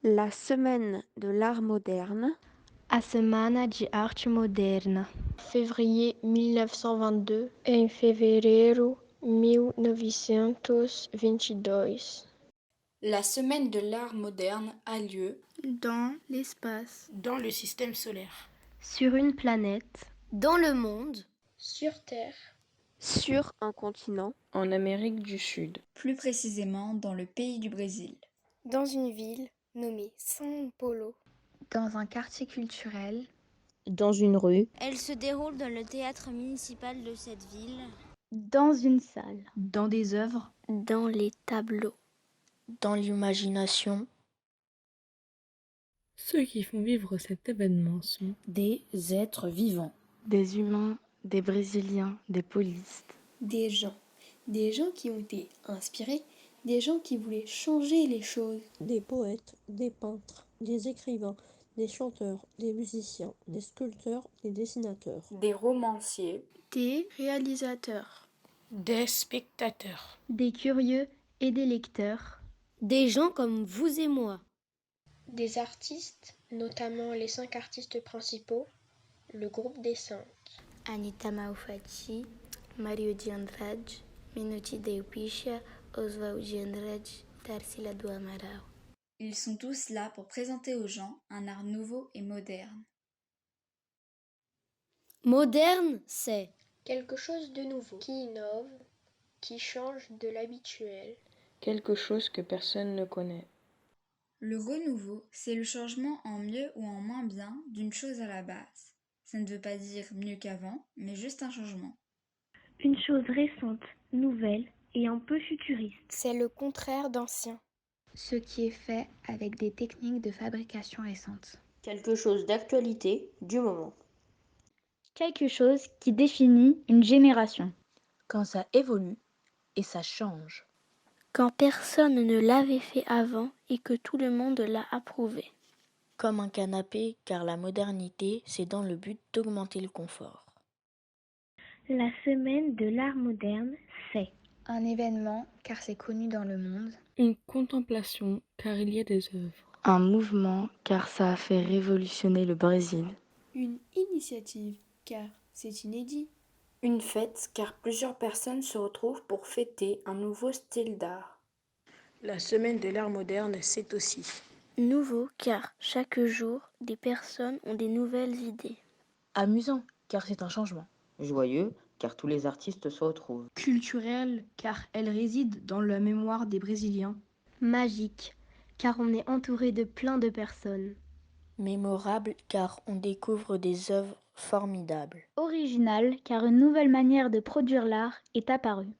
La semaine de l'art moderne. A Semana de Arte Moderna. Février 1922 em fevereiro 1922. La semaine de l'art moderne a lieu dans l'espace, dans le système solaire, sur une planète, dans le monde, sur Terre, sur un continent, en Amérique du Sud, plus précisément dans le pays du Brésil, dans une ville nommée São Paulo, dans un quartier culturel, dans une rue. Elle se déroule dans le théâtre municipal de cette ville, dans une salle, dans des œuvres, dans les tableaux, dans l'imagination. Ceux qui font vivre cet événement sont des êtres vivants, des humains, des Brésiliens, des polistes, des gens qui ont été inspirés, des gens qui voulaient changer les choses, des poètes, des peintres, des écrivains, des chanteurs, des musiciens, des sculpteurs, des dessinateurs, des romanciers, des réalisateurs, des spectateurs, des curieux et des lecteurs, des gens comme vous et moi, des artistes, notamment les 5 artistes principaux, le groupe des Saintes, Anita Malfatti, Mario de Andrade, Minuti de Upisha, Oswald de Andrade, Tarsila do Amaral. Ils sont tous là pour présenter aux gens un art nouveau et moderne. Moderne, c'est quelque chose de nouveau, qui innove, qui change de l'habituel. Quelque chose que personne ne connaît. Le renouveau, c'est le changement en mieux ou en moins bien d'une chose à la base. Ça ne veut pas dire mieux qu'avant, mais juste un changement. Une chose récente, nouvelle et un peu futuriste. C'est le contraire d'ancien. Ce qui est fait avec des techniques de fabrication récentes. Quelque chose d'actualité, du moment. Quelque chose qui définit une génération. Quand ça évolue et ça change. Quand personne ne l'avait fait avant et que tout le monde l'a approuvé. Comme un canapé, car la modernité, c'est dans le but d'augmenter le confort. La semaine de l'art moderne, c'est un événement, car c'est connu dans le monde. Une contemplation, car il y a des œuvres. Un mouvement, car ça a fait révolutionner le Brésil. Une initiative, car c'est inédit. Une fête, car plusieurs personnes se retrouvent pour fêter un nouveau style d'art. La semaine de l'art moderne, c'est aussi nouveau, car chaque jour, des personnes ont des nouvelles idées. Amusant, car c'est un changement. Joyeux, car tous les artistes se retrouvent. Culturelle, car elle réside dans la mémoire des Brésiliens. Magique, car on est entouré de plein de personnes. Mémorable, car on découvre des œuvres formidables. Original, car une nouvelle manière de produire l'art est apparue.